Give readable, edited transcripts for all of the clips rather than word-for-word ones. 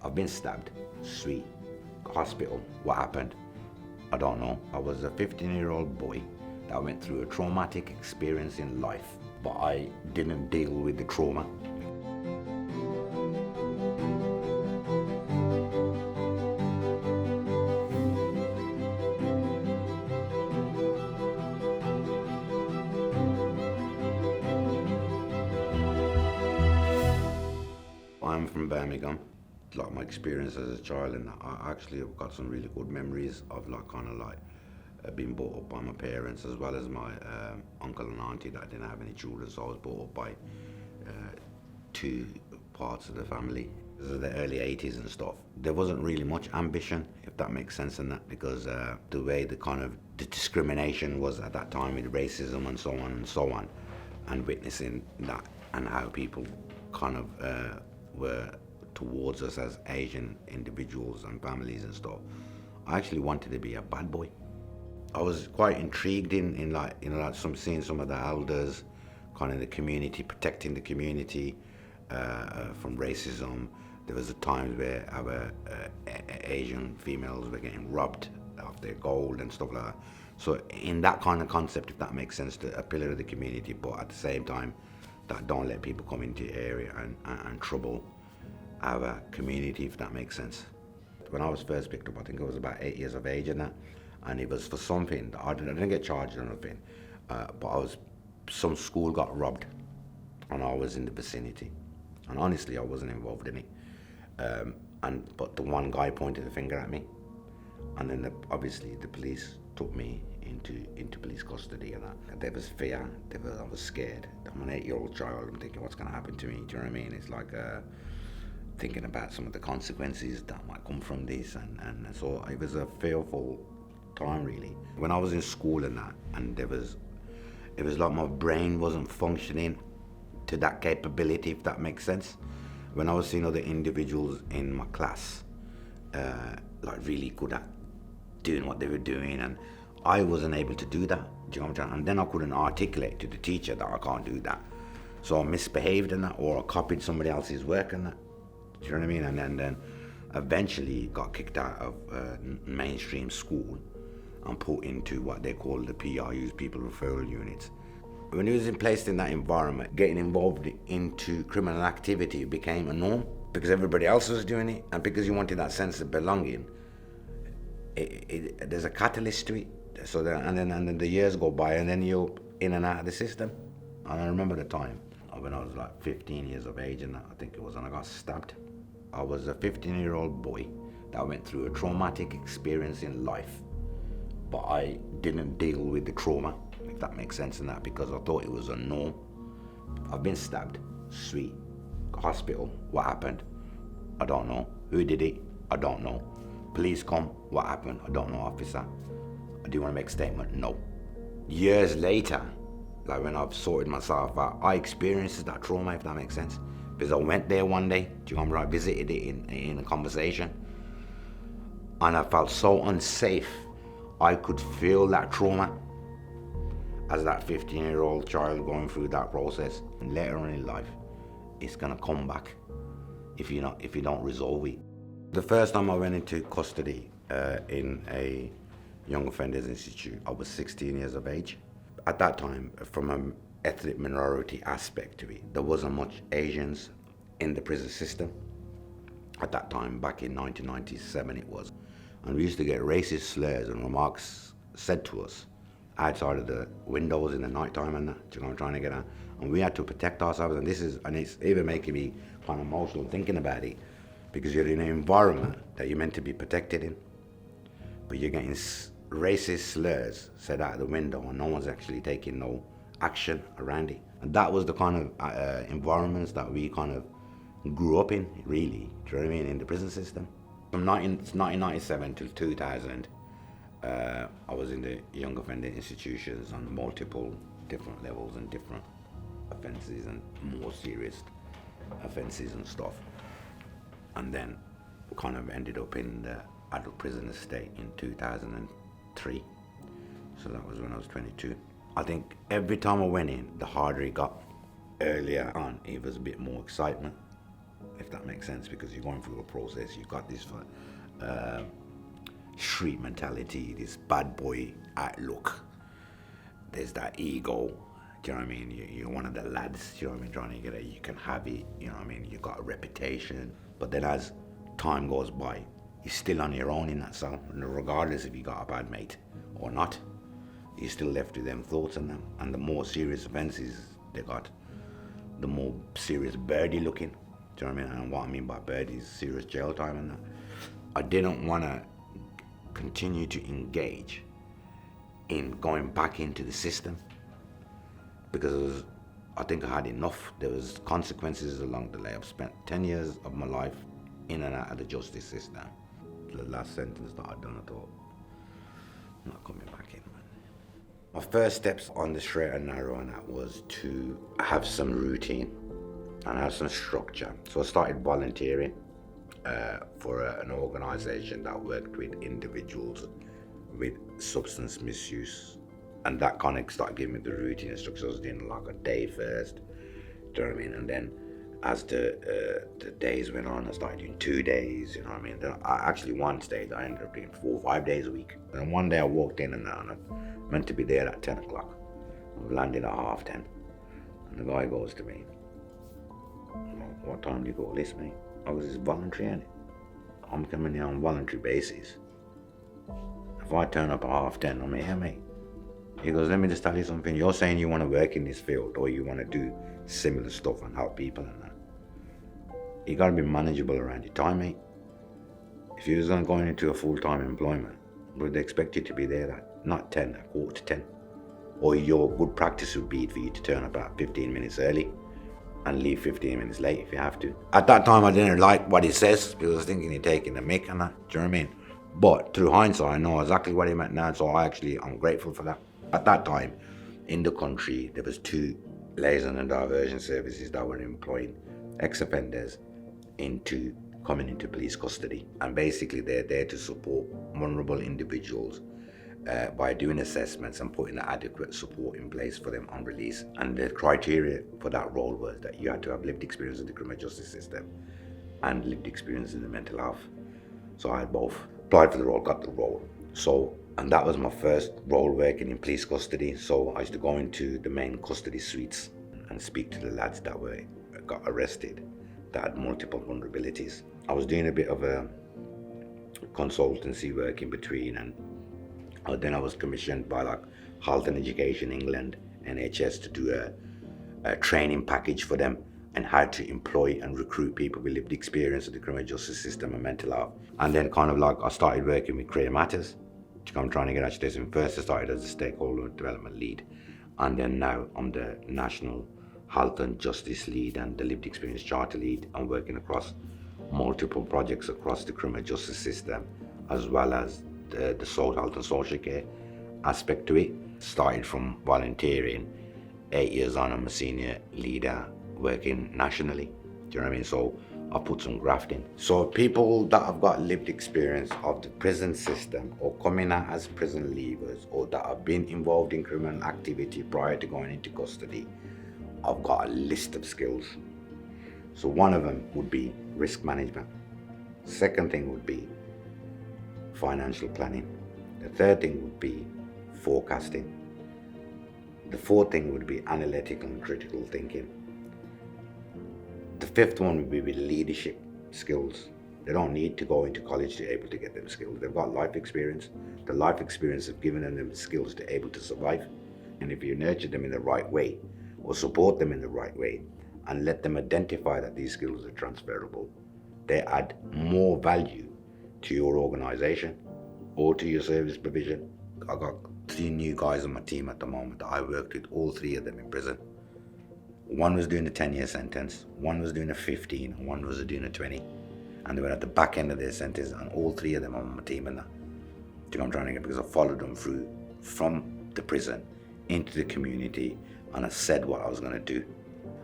I've been stabbed. Sweet. Hospital. What happened? I don't know. I was a 15-year-old boy that went through a traumatic experience in life, but I didn't deal with the trauma. I'm from Birmingham. Like my experience as a child, and I actually have got some really good memories of being brought up by my parents, as well as my uncle and auntie that didn't have any children, so I was brought up by two parts of the family. This is the early 80s and stuff. There wasn't really much ambition, if that makes sense, in that, because the way the discrimination was at that time with racism and so on, and witnessing that and how people were towards us as Asian individuals and families and stuff. I actually wanted to be a bad boy. I was quite intrigued in seeing some of the elders, kind of the community, protecting the community from racism. There was a time where our Asian females were getting robbed of their gold and stuff like that. So in that kind of concept, if that makes sense, to a pillar of the community, but at the same time, that don't let people come into the area and trouble our community, if that makes sense. When I was first picked up, I think I was about 8 years of age and that, and it was for something. I didn't get charged or anything, but some school got robbed, and I was in the vicinity, and honestly, I wasn't involved in it. But the one guy pointed a finger at me, and then obviously the police took me into police custody, and that. There was fear. I was scared. I'm an 8-year-old child. I'm thinking, what's going to happen to me? Do you know what I mean? It's like thinking about some of the consequences that might come from this, and so it was a fearful time, really. When I was in school and that, and it was like my brain wasn't functioning to that capability, if that makes sense. When I was seeing other individuals in my class, like really good at doing what they were doing, and I wasn't able to do that. Do you know what I'm saying? And then I couldn't articulate to the teacher that I can't do that. So I misbehaved in that, or I copied somebody else's work and that. Do you know what I mean? And then eventually got kicked out of mainstream school and put into what they call the PRUs, People Referral Units. When he was placed in that environment, getting involved into criminal activity became a norm because everybody else was doing it, and because you wanted that sense of belonging, there's a catalyst to it. So and then the years go by, and then you're in and out of the system. And I remember the time when I was like 15 years of age, and I think it was, and I got stabbed. I was a 15-year-old boy that went through a traumatic experience in life, but I didn't deal with the trauma, if that makes sense, in that, because I thought it was a norm. I've been stabbed. Sweet. Hospital. What happened? I don't know. Who did it? I don't know. Police come. What happened? I don't know, officer. Do you want to make a statement? No. Years later, like when I've sorted myself out, I experienced that trauma, if that makes sense. Because I went there one day, do you remember, I visited it in a conversation, and I felt so unsafe. I could feel that trauma as that 15-year-old child going through that process. And later on in life, it's gonna come back if you don't resolve it. The first time I went into custody in a Young Offenders Institute, I was 16 years of age. At that time, from an ethnic minority aspect to it, there wasn't much Asians in the prison system. At that time, back in 1997 it was. And we used to get racist slurs and remarks said to us outside of the windows in the night time and that, you know, trying to get out. And we had to protect ourselves, and it's even making me kind of emotional thinking about it, because you're in an environment that you're meant to be protected in, but you're getting racist slurs said out the window, and no one's actually taking no action around it. And that was the kind of environments that we kind of grew up in, really. Do you know what I mean? In the prison system. From 1997 till 2000, I was in the Young Offender Institutions on multiple different levels and different offences and more serious offences and stuff. And then kind of ended up in the adult prison estate in 2003. So that was when I was 22. I think every time I went in, the harder it got. Earlier on, it was a bit more excitement. if that makes sense, because you're going through a process. You got this uh, street mentality, this bad boy outlook. There's that ego. Do you know what I mean? You're one of the lads. Do you know what I mean? Trying to get it, you can have it. You know what I mean? You got a reputation. But then as time goes by, you're still on your own in that cell, and regardless if you got a bad mate or not, you're still left with them thoughts and them. And the more serious offences they got, the more serious birdie looking. Do you know what I mean? And what I mean by birdie is serious jail time and that. I didn't want to continue to engage in going back into the system because I think I had enough. There was consequences along the way. I've spent 10 years of my life in and out of the justice system. The last sentence that I'd done, I thought, I'm not coming back in, man. My first steps on the straight and narrow and that was to have some routine and have some structure. So I started volunteering for an organisation that worked with individuals with substance misuse, and that kind of started giving me the routine and structure. So I was doing like a day first, do you know what I mean? And then as the days went on, I started doing 2 days, you know what I mean? Then one stage I ended up doing 4 or 5 days a week. And one day I walked in and I meant to be there at 10 o'clock. I landed at 10:30. And the guy goes to me, what time do you go this, mate? I was, it's voluntary, ain't it? I'm coming here on voluntary basis. If I turn up at 10:30, I'm here, mate. He goes, let me just tell you something. You're saying you want to work in this field or you want to do similar stuff and help people and that. You got to be manageable around your time, mate. If you was going into a full-time employment, would they expect you to be there at not 10, at 9:45? Or your good practice would be for you to turn up about 15 minutes early and leave 15 minutes late if you have to. At that time, I didn't like what he says because I was thinking he's taking the mick and that. Do you know what I mean? But through hindsight, I know exactly what he meant now, so I'm grateful for that. At that time, in the country, there was 2 liaison and diversion services that were employing ex-offenders into coming into police custody. And basically, they're there to support vulnerable individuals by doing assessments and putting adequate support in place for them on release. And the criteria for that role was that you had to have lived experience in the criminal justice system and lived experience in the mental health. So I had both. Applied for the role, got the role. And that was my first role working in police custody. So I used to go into the main custody suites and speak to the lads that got arrested, that had multiple vulnerabilities. I was doing a bit of a consultancy work in between, and then I was commissioned by like Health and Education England, NHS, to do a training package for them and how to employ and recruit people with lived experience of the criminal justice system and mental health. And then kind of like I started working with Career Matters. I'm trying to get education. First I started as a stakeholder development lead, and then now I'm the national health and justice lead and the lived experience charter lead. I'm working across multiple projects across the criminal justice system, as well as the social health and social care aspect to it. Started from volunteering. 8 years on, I'm a senior leader working nationally. Do you know what I mean? So I put some graft in. So people that have got lived experience of the prison system or coming out as prison leavers or that have been involved in criminal activity prior to going into custody, I've got a list of skills. So one of them would be risk management. Second thing would be financial planning. The third thing would be forecasting. The fourth thing would be analytical and critical thinking. The fifth one would be with leadership skills. They don't need to go into college to be able to get them skills. They've got life experience. The life experience have given them the skills to be able to survive. And if you nurture them in the right way or support them in the right way and let them identify that these skills are transferable, they add more value to your organization or to your service provision. I got 3 new guys on my team at the moment that I worked with, all 3 of them in prison. One was doing a 10-year sentence, one was doing a 15, and one was doing a 20. And they were at the back end of their sentence, and all 3 of them are on my team. And that, I'm trying to get, because I followed them through from the prison into the community, and I said what I was going to do.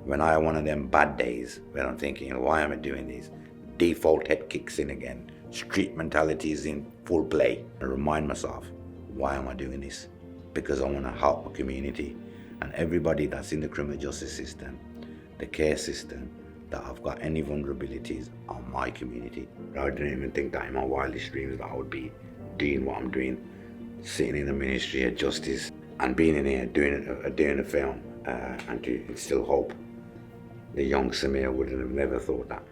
When I have one of them bad days, when I'm thinking, why am I doing this? Default head kicks in again. Street mentality is in full play. I remind myself, why am I doing this? Because I want to help my community. And everybody that's in the criminal justice system, the care system, that I've got any vulnerabilities on my community. I didn't even think that in my wildest dreams that I would be doing what I'm doing, sitting in the Ministry of Justice and being in here doing a film and to instill hope. The young Samir wouldn't have never thought that.